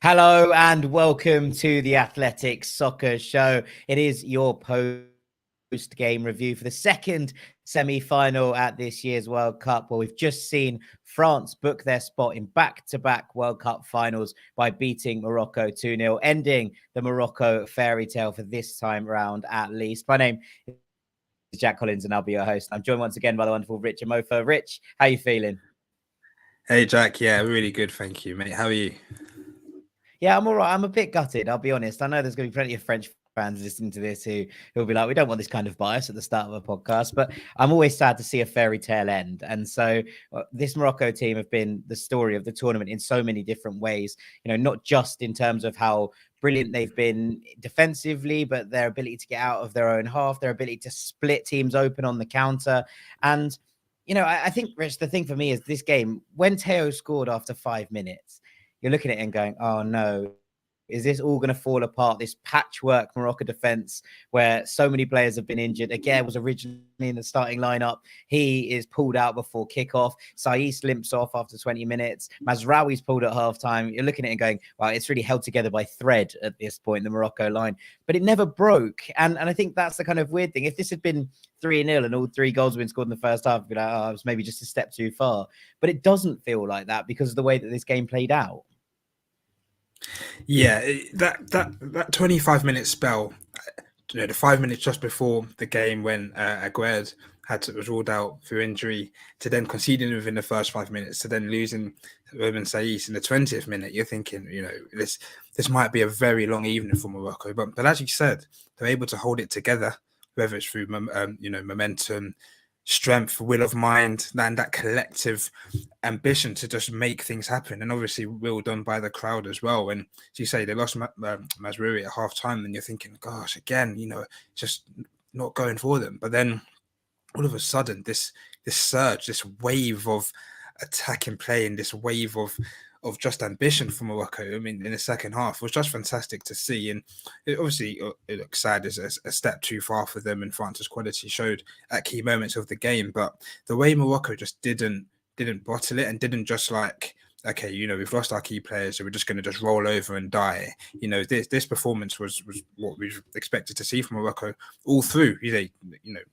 Hello and welcome to the Athletic Soccer Show. It is your post-game review for the second semi-final at this year's World Cup, where we've just seen France book their spot in back-to-back World Cup finals by beating Morocco 2-0, ending the Morocco fairy tale for this time round at least. My name is Jack Collins and I'll be your host. I'm joined once again by the wonderful Rich Amofa. Rich, how are you feeling? Hey Jack, yeah, really good, thank you, mate. How are you? Yeah, I'm all right. I'm a bit gutted, I'll be honest. I know there's going to be plenty of French fans listening to this who'll be like, we don't want this kind of bias at the start of a podcast, but I'm always sad to see a fairy tale end. And so this Morocco team have been the story of the tournament in so many different ways, not just in terms of how brilliant they've been defensively, but their ability to get out of their own half, their ability to split teams open on the counter. And I think, Rich, the thing for me is this game, when Teo scored after 5 minutes, you're looking at it and going, oh no, is this all going to fall apart? This patchwork Morocco defense where so many players have been injured. Again, was originally in the starting lineup. He is pulled out before kickoff. Saiss limps off after 20 minutes. Mazraoui's pulled at halftime. You're looking at it and going, well, it's really held together by thread at this point, the Morocco line. But it never broke. And I think that's the kind of weird thing. If this had been 3-0 and all 3 goals have been scored in the first half, you'd be like, oh, it was maybe just a step too far. But it doesn't feel like that because of the way that this game played out. Yeah, that 25-minute spell, the 5 minutes just before the game when Aguerd was ruled out through injury, to then conceding within the first 5 minutes, to then losing Ruben Saiss in the 20th minute, you're thinking, this might be a very long evening for Morocco. But as you said, they're able to hold it together, whether it's through momentum, strength, will of mind, and that collective ambition to just make things happen. And obviously well done by the crowd as well. And as you say, they lost Mazraoui at half time, and you're thinking, gosh, again, just not going for them. But then all of a sudden, this surge, this wave of attacking play, and this wave of just ambition for Morocco, I mean, in the second half was just fantastic to see. And it looks sad as a step too far for them, and France's quality showed at key moments of the game. But the way Morocco just didn't bottle it and didn't just like, okay, we've lost our key players, so we're just going to just roll over and die. This performance was what we expected to see from Morocco all through.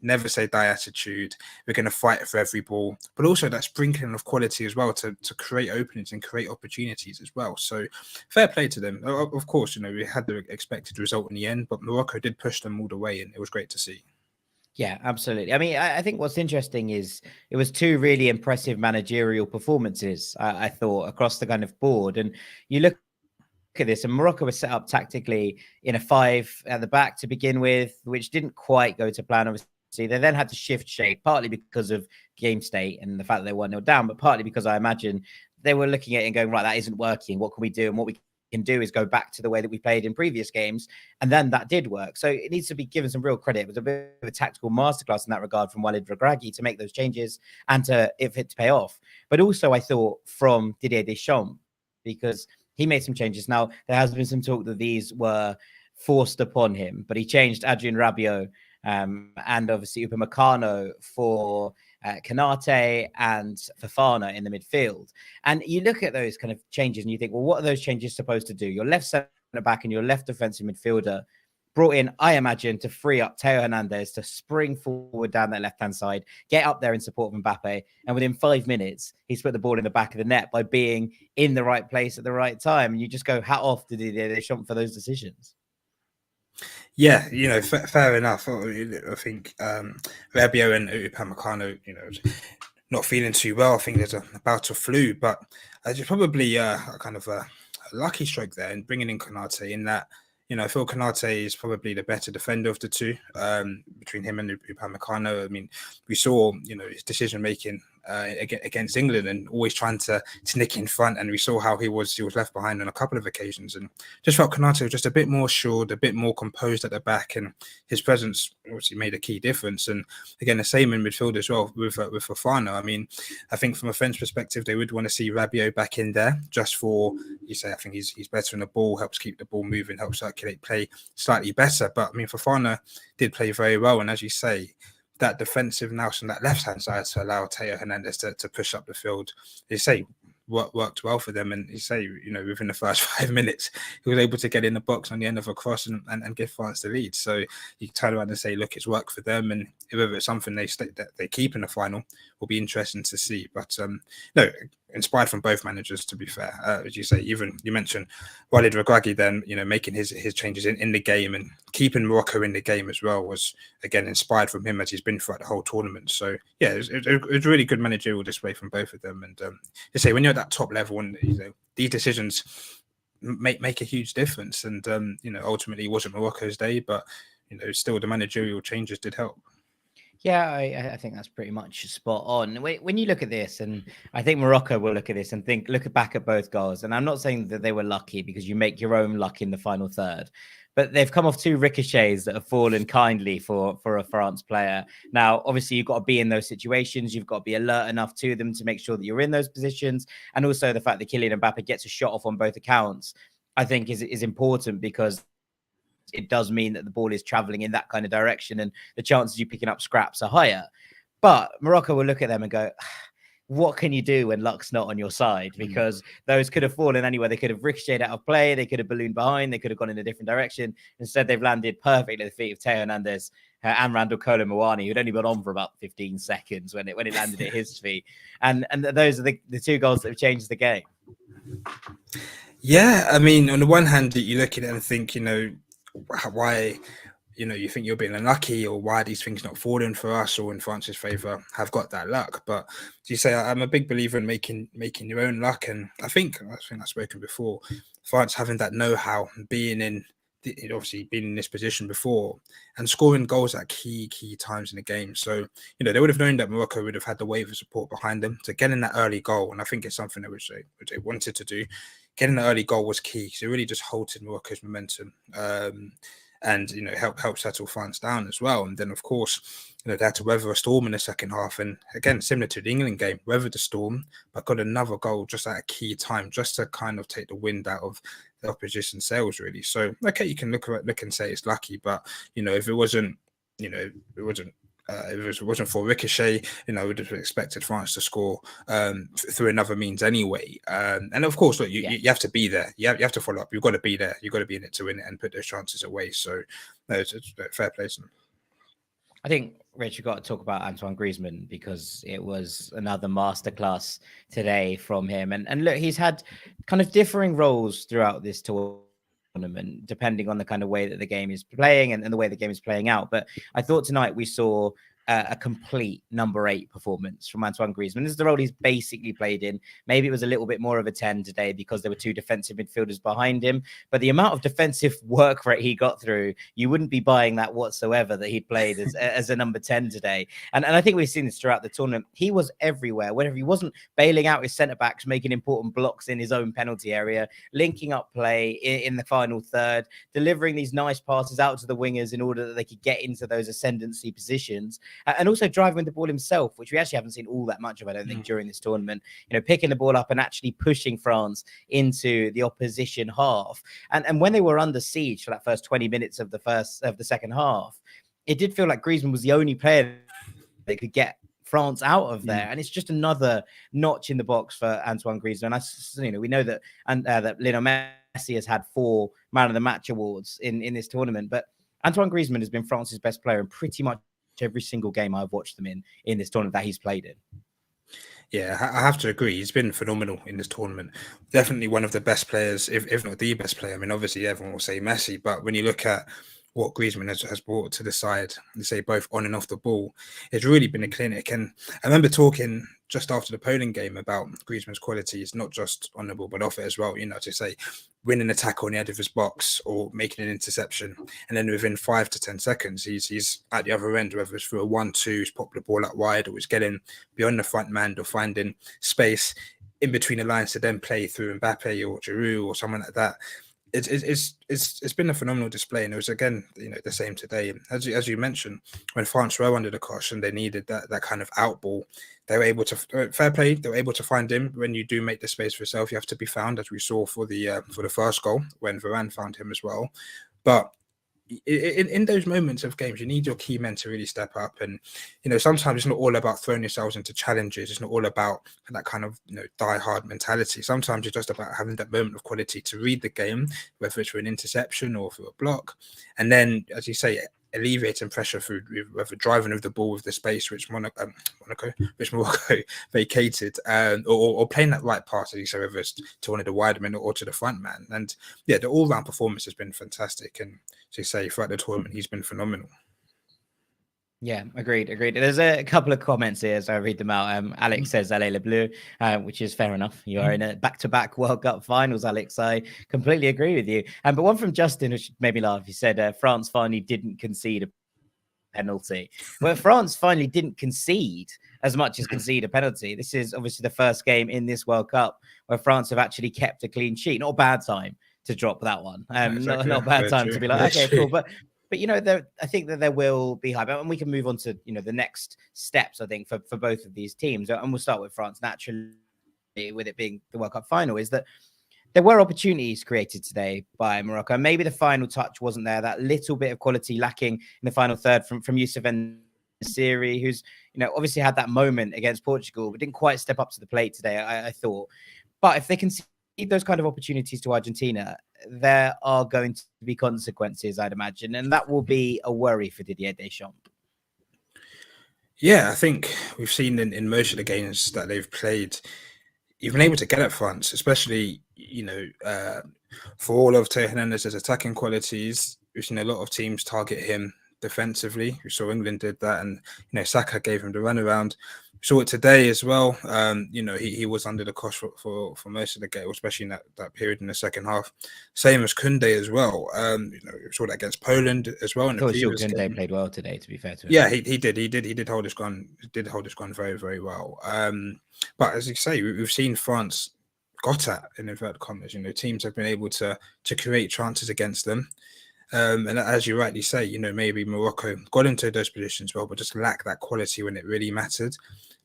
Never say die attitude. We're going to fight for every ball, but also that sprinkling of quality as well to create openings and create opportunities as well. So fair play to them. Of course, we had the expected result in the end, but Morocco did push them all the way, and it was great to see. Yeah, absolutely. I mean, I think what's interesting is it was 2 really impressive managerial performances, I thought, across the kind of board. And you look at this, and Morocco was set up tactically in a 5 at the back to begin with, which didn't quite go to plan, obviously. They then had to shift shape, partly because of game state and the fact that they were 1-0 down, but partly because I imagine they were looking at it and going, right, that isn't working. What can we do? And what we can do is go back to the way that we played in previous games, and then that did work. So it needs to be given some real credit. It was a bit of a tactical masterclass in that regard from Walid Regragui to make those changes and to pay off. But also, I thought from Didier Deschamps, because he made some changes. Now there has been some talk that these were forced upon him, but he changed Adrien Rabiot and obviously Upamecano for Konate and Fofana in the midfield. And you look at those kind of changes and you think, well, what are those changes supposed to do? Your left centre back and your left defensive midfielder brought in, I imagine, to free up Teo Hernandez to spring forward down that left-hand side, get up there in support of Mbappe, and within 5 minutes, he's put the ball in the back of the net by being in the right place at the right time. And you just go, hat off to Didier Deschamps for those decisions. Yeah, fair enough. I think Rabiot and Upamecano, not feeling too well. I think there's a bout of flu, but it's probably a kind of a lucky stroke there in bringing in Konate, in that, I feel Konate is probably the better defender of the two, between him and Upamecano. I mean, we saw, his decision-making against England and always trying to nick in front, and we saw how he was left behind on a couple of occasions, and just felt Konate was just a bit more assured, a bit more composed at the back, and his presence obviously made a key difference. And again, the same in midfield as well with Fofana. I mean, I think from a French perspective, they would want to see Rabiot back in there just for, I think he's better on the ball, helps keep the ball moving, helps circulate play slightly better. But I mean, Fofana did play very well, and as you say, that defensive nous on that left-hand side to allow Teo Hernandez to push up the field. They say worked well for them. And you say, within the first 5 minutes, he was able to get in the box on the end of a cross and give France the lead. So you turn around and say, look, it's worked for them, and whether it's something that they keep in the final will be interesting to see. But no, inspired from both managers, to be fair. As you say, even you mentioned Walid Regragui then, making his changes in the game and keeping Morocco in the game as well was, again, inspired from him as he's been throughout the whole tournament. So, yeah, it was a really good managerial display from both of them. And you say, when you're at that top level and, these decisions make a huge difference. And, ultimately it wasn't Morocco's day, but, still the managerial changes did help. Yeah, I think that's pretty much spot on. When you look at this, and I think Morocco will look at this and look back at both goals. And I'm not saying that they were lucky, because you make your own luck in the final third, but they've come off 2 ricochets that have fallen kindly for a France player. Now, obviously, you've got to be in those situations. You've got to be alert enough to them to make sure that you're in those positions. And also the fact that Kylian Mbappe gets a shot off on both accounts, I think is important, because it does mean that the ball is traveling in that kind of direction and the chances of you picking up scraps are higher. But Morocco will look at them and go, what can you do when luck's not on your side? Because those could have fallen anywhere. They could have ricocheted out of play. They could have ballooned behind. They could have gone in a different direction. Instead, they've landed perfectly at the feet of Theo Hernandez and Randall Kolo Muani, who'd only been on for about 15 seconds when it landed at his feet. And those are the 2 goals that have changed the game. Yeah, I mean, on the one hand, you look at it and think, why, you think you're being unlucky, or why these things not falling for us or in France's favour have got that luck. But as you say, I'm a big believer in making your own luck. And I think I've spoken before, France having that know-how, obviously being in this position before and scoring goals at key times in the game. So, they would have known that Morocco would have had the wave of support behind them to get in that early goal. And I think it's something that which they wanted to do. Getting the early goal was key, because it really just halted Morocco's momentum, and help settle France down as well. And then, of course, they had to weather a storm in the second half, and again, similar to the England game, weathered the storm, but got another goal just at a key time, just to kind of take the wind out of the opposition sails, really. So, okay, you can look and say it's lucky, but if it wasn't, if it wasn't for ricochet, I would have expected France to score through another means anyway. And of course, look, you have to be there. You have to follow up. You've got to be there. You've got to be in it to win it and put those chances away. So, no, it's fair play to them. I think, Rich, you've got to talk about Antoine Griezmann, because it was another masterclass today from him. And look, he's had kind of differing roles throughout this tournament, depending on the kind of way that the game is playing and the way the game is playing out. But I thought tonight we saw a complete number 8 performance from Antoine Griezmann. This is the role he's basically played in. Maybe it was a little bit more of a 10 today because there were 2 defensive midfielders behind him, but the amount of defensive work rate he got through, you wouldn't be buying that whatsoever, that he'd played as a number 10 today. And I think we've seen this throughout the tournament. He was everywhere. Whenever he wasn't bailing out his centre-backs, making important blocks in his own penalty area, linking up play in the final third, delivering these nice passes out to the wingers in order that they could get into those ascendancy positions. And also driving the ball himself, which we actually haven't seen all that much of, I don't think, during this tournament. Picking the ball up and actually pushing France into the opposition half. And when they were under siege for that first 20 minutes of the second half, it did feel like Griezmann was the only player that could get France out of there. And it's just another notch in the box for Antoine Griezmann. We know that that Lionel Messi has had 4 Man of the Match awards in this tournament, but Antoine Griezmann has been France's best player in pretty much every single game I've watched them in this tournament that he's played in. Yeah, I have to agree. He's been phenomenal in this tournament. Definitely one of the best players, if not the best player. I mean, obviously everyone will say Messi, but when you look at what Griezmann has brought to the side, they say both on and off the ball, it's really been a clinic. And I remember talking just after the Poland game about Griezmann's qualities, not just on the ball, but off it as well. To say winning a tackle on the edge of his box or making an interception, and then within 5 to 10 seconds, he's at the other end, whether it's through a 1-2, he's popped the ball out wide, or he's getting beyond the front man or finding space in between the lines to then play through Mbappe or Giroud or someone like that. It's been a phenomenal display, and it was again the same today. As you mentioned, when France were under the cosh and they needed that kind of out ball, they were able to fair play. They were able to find him. When you do make the space for yourself, you have to be found, as we saw for the first goal when Varane found him as well. But in those moments of games, you need your key men to really step up. And, sometimes it's not all about throwing yourselves into challenges. It's not all about that kind of, die hard mentality. Sometimes it's just about having that moment of quality to read the game, whether it's for an interception or through a block. And then, as you say, alleviating pressure through whether driving over the ball with the space which Morocco vacated, or playing that right pass, as you say, whether it's to one of the wide men or to the front man. And yeah, the all-round performance has been fantastic. And as you say, throughout the tournament, he's been phenomenal. Yeah, agreed. There's a couple of comments here, so I read them out. Alex says "Allez le bleu," which is fair enough. You are in a back-to-back World Cup finals, Alex. I completely agree with you. But one from Justin, which made me laugh. He said, "France finally didn't concede a penalty." Well, France finally didn't concede as much as concede a penalty. This is obviously the first game in this World Cup where France have actually kept a clean sheet. Not a bad time to drop that one. Exactly. Not a bad time to be like, okay, cool. But I think that there will be hype, and we can move on to the next steps. I think for both of these teams, and we'll start with France naturally, with it being the World Cup final. Is that there were opportunities created today by Morocco. Maybe the final touch wasn't there. That little bit of quality lacking in the final third from Youssef En-Nesyri, who's obviously had that moment against Portugal, but didn't quite step up to the plate today. I thought, but if they can see those kind of opportunities to Argentina, there are going to be consequences, I'd imagine, and that will be a worry for Didier Deschamps. Yeah, I think we've seen in most of the games that they've played, you've been able to get at France, especially for all of Theo Hernandez's attacking qualities. We've seen a lot of teams target him defensively. We saw England did that, and Saka gave him the runaround. We saw it today as well. He was under the cosh for most of the game, especially in that period in the second half. Same as Koundé as well. We saw that against Poland as well. I thought Koundé played well today, to be fair to him. Yeah, he did hold his ground. Did hold his ground very, very well. But as you say, we've seen France got at, in inverted commas. Teams have been able to create chances against them. And as you rightly say, maybe Morocco got into those positions well, but just lacked that quality when it really mattered.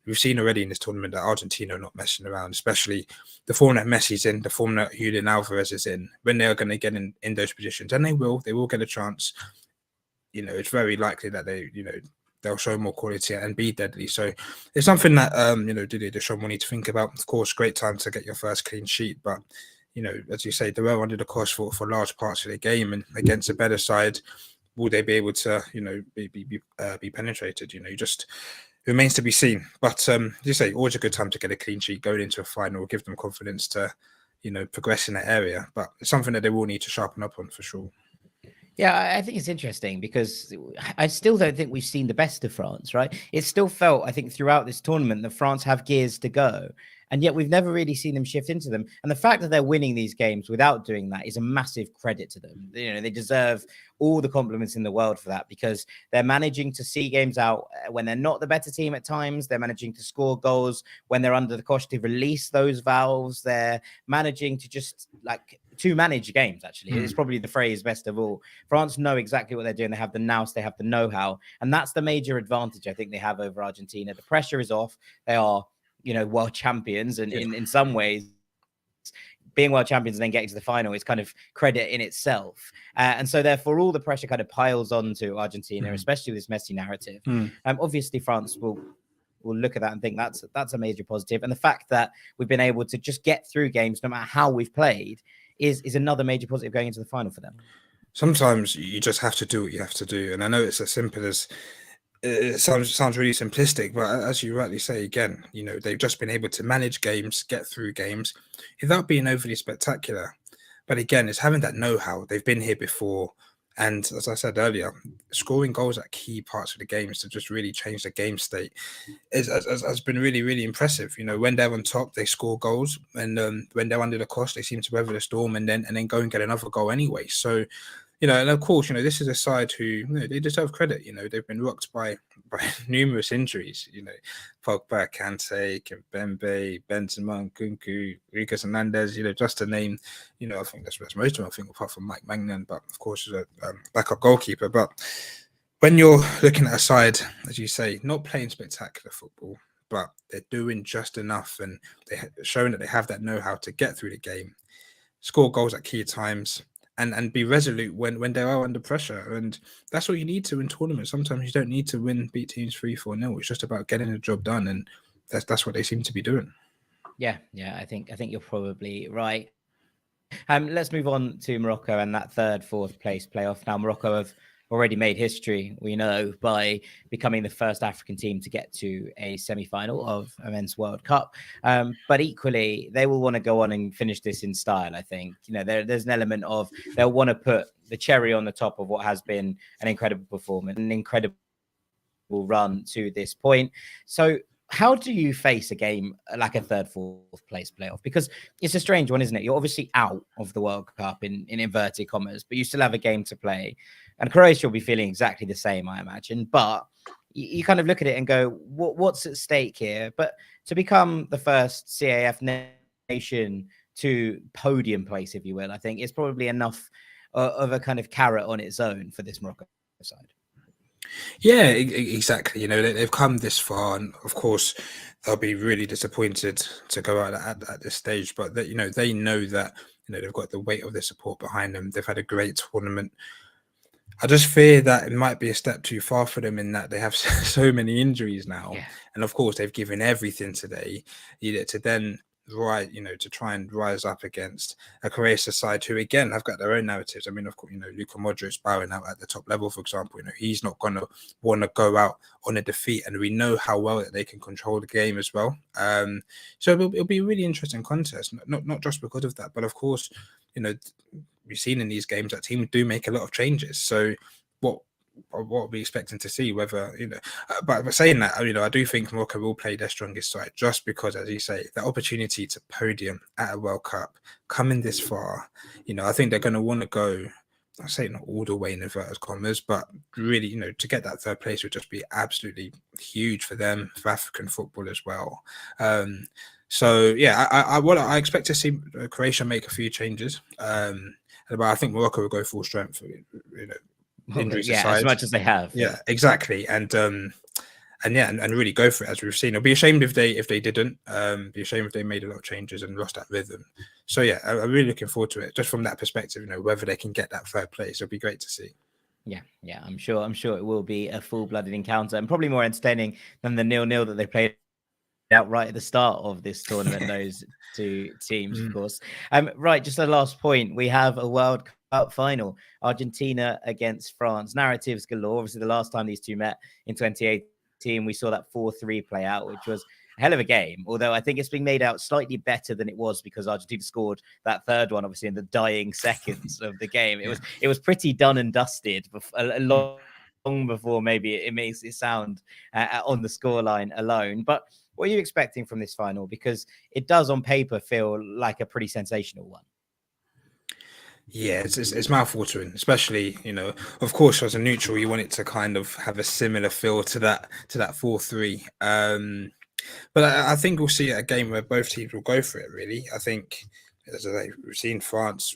We've seen already in this tournament that Argentina are not messing around, especially the form that Messi's in, the form that Julian Alvarez is in. When they're going to get in those positions, and they will get a chance. It's very likely that they'll show more quality and be deadly. So it's something that Didier Deschamps will need to think about. Of course, great time to get your first clean sheet, but as you say, they were under the cosh for large parts of the game, and against a better side, will they be able to be penetrated? Just remains to be seen. But as you say, always a good time to get a clean sheet going into a final, give them confidence to progress in that area. But it's something that they will need to sharpen up on for sure. Yeah, I think it's interesting because I still don't think we've seen the best of France, right? It still felt, I think, throughout this tournament that France have gears to go, and yet we've never really seen them shift into them. And the fact that they're winning these games without doing that is a massive credit to them. They deserve all the compliments in the world for that, because they're managing to see games out when they're not the better team at times. They're managing to score goals when they're under the cosh, to release those valves. They're managing to just to manage games, actually. It's probably the phrase best of all. France know exactly what they're doing. They have the nous, they have the know-how. And that's the major advantage I think they have over Argentina. The pressure is off. They are, world champions. And in some ways, being world champions and then getting to the final is kind of credit in itself. And so therefore, all the pressure kind of piles on to Argentina, especially with this Messi narrative. Obviously, France will look at that and think that's a major positive. And the fact that we've been able to just get through games, no matter how we've played, is another major positive going into the final for them. Sometimes you just have to do what you have to do. And I know it's as simple as it sounds really simplistic, but as you rightly say, again, they've just been able to manage games, get through games without being overly spectacular. But again, it's having that know-how. They've been here before. And as I said earlier, scoring goals at key parts of the games to just really change the game state has been really, really impressive. When they're on top, they score goals, and when they're under the cosh, they seem to weather the storm and then go and get another goal anyway. So, and of course, this is a side who they deserve credit. They've been rocked by numerous injuries. Pogba, Kante, Kimpembe, Benzema, Nkunku, Lucas Hernandez. Just to name, I think that's most of them. I think apart from Mike Maignan, but of course, a backup goalkeeper. But when you're looking at a side, as you say, not playing spectacular football, but they're doing just enough, and they're showing that they have that know-how to get through the game, score goals at key times, and be resolute when they are under pressure. And that's what you need to in tournaments. Sometimes you don't need to beat teams 3-4-0. It's just about getting the job done, and that's what they seem to be doing. Yeah, I think you're probably right. Let's move on to Morocco and that third, fourth place playoff. Now, Morocco have already made history, we know, by becoming the first African team to get to a semi-final of a men's World Cup. But equally, they will want to go on and finish this in style, I think. There's an element of they'll want to put the cherry on the top of what has been an incredible performance, an incredible run to this point. So how do you face a game like a third, fourth place playoff? Because it's a strange one, isn't it? You're obviously out of the World Cup in inverted commas, but you still have a game to play. And Croatia will be feeling exactly the same, I imagine. But you kind of look at it and go, what's at stake here? But to become the first CAF nation to podium place, if you will, I think it's probably enough of a kind of carrot on its own for this Morocco side. Yeah, exactly. They've come this far, and of course, they'll be really disappointed to go out at this stage. But they know that they've got the weight of their support behind them. They've had a great tournament. I just fear that it might be a step too far for them in that they have so many injuries now, and of course, they've given everything today, to then to try and rise up against a Croatia side who again have got their own narratives. I mean, of course, Luka Modric bowing out at the top level, for example, he's not going to want to go out on a defeat, and we know how well that they can control the game as well. So it'll be a really interesting contest, not just because of that, but of course, we've seen in these games that teams do make a lot of changes. So what are we expecting to see? Whether but saying that, I do think Morocco will play their strongest side, just because, as you say, the opportunity to podium at a World Cup, coming this far, I think they're going to want to go. I say not all the way in inverted commas, but really, to get that third place would just be absolutely huge for them, for African football as well. So yeah, I expect to see Croatia make a few changes, but I think Morocco will go full strength. Injuries aside, as much as they have. Yeah, exactly, and really go for it, as we've seen. I'll be ashamed if they didn't. Be ashamed if they made a lot of changes and lost that rhythm. So yeah, I'm really looking forward to it, just from that perspective. Whether they can get that third place, it'll be great to see. Yeah, I'm sure it will be a full-blooded encounter, and probably more entertaining than the 0-0 that they played out right at the start of this tournament. Those two teams, of course. Right, just a last point. We have a World Cup final, Argentina against France. Narratives galore. Obviously, the last time these two met in 2018, we saw that 4-3 play out, which was a hell of a game. Although I think it's been made out slightly better than it was, because Argentina scored that third one, obviously, in the dying seconds of the game. It was pretty done and dusted long before maybe it makes it sound on the scoreline alone. But what are you expecting from this final? Because it does on paper feel like a pretty sensational one. Yeah, it's mouthwatering, especially, of course, as a neutral, you want it to kind of have a similar feel to that 4-3. But I think we'll see a game where both teams will go for it, really. I think, as we've seen France,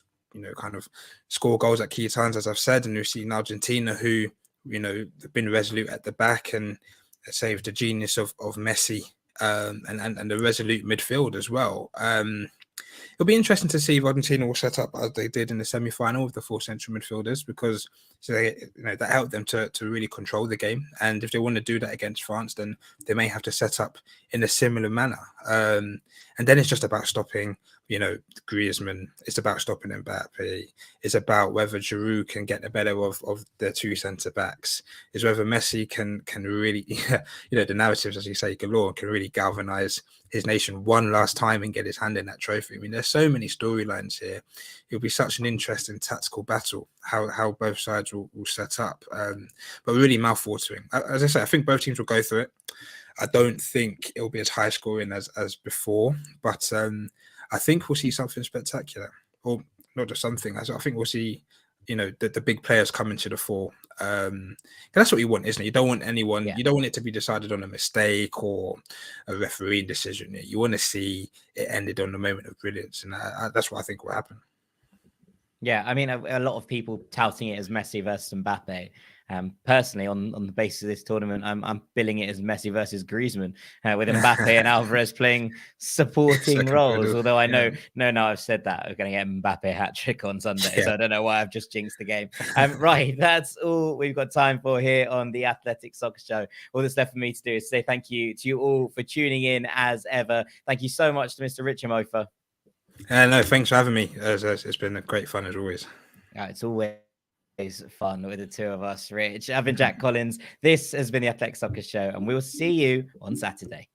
kind of score goals at key times, as I've said, and we've seen Argentina, who, have been resolute at the back, and saved the genius of Messi, and the resolute midfield as well. It'll be interesting to see if Argentina will set up as they did in the semi-final with the 4 central midfielders, because that helped them to really control the game. And if they want to do that against France, then they may have to set up in a similar manner. And then it's just about stopping, Griezmann. It's about stopping Mbappe. It's about whether Giroud can get the better of the 2 centre backs. It's whether Messi can really, the narratives, as you say, galore, can really galvanise his nation one last time and get his hand in that trophy. I mean, there's so many storylines here. It'll be such an interesting tactical battle, how both sides will set up. But really mouthwatering. As I say, I think both teams will go through it. I don't think it'll be as high scoring as before, but I think we'll see something spectacular. Or not just something. I think we'll see, the big players coming to the fore. That's what you want, isn't it? You don't want anyone. Yeah. You don't want it to be decided on a mistake or a refereeing decision. You want to see it ended on the moment of brilliance, and that's what I think will happen. Yeah, I mean, a lot of people touting it as Messi versus Mbappe. Personally, on the basis of this tournament, I'm billing it as Messi versus Griezmann, with Mbappe and Alvarez playing supporting Second roles. fiddle. Although I know, Yeah. no, I've said that we're going to get Mbappe a hat trick on Sunday, Yeah. so I don't know why I've just jinxed the game. Right, that's all we've got time for here on the Athletic Soccer Show. All that's left for me to do is say thank you to you all for tuning in as ever. Thank you so much to Mr. Rich Amofa. No, thanks for having me. It's been a great fun as always. It's always fun with the two of us, Rich. I've been Jack Collins. This has been the Athletic Soccer Show, and we will see you on Saturday.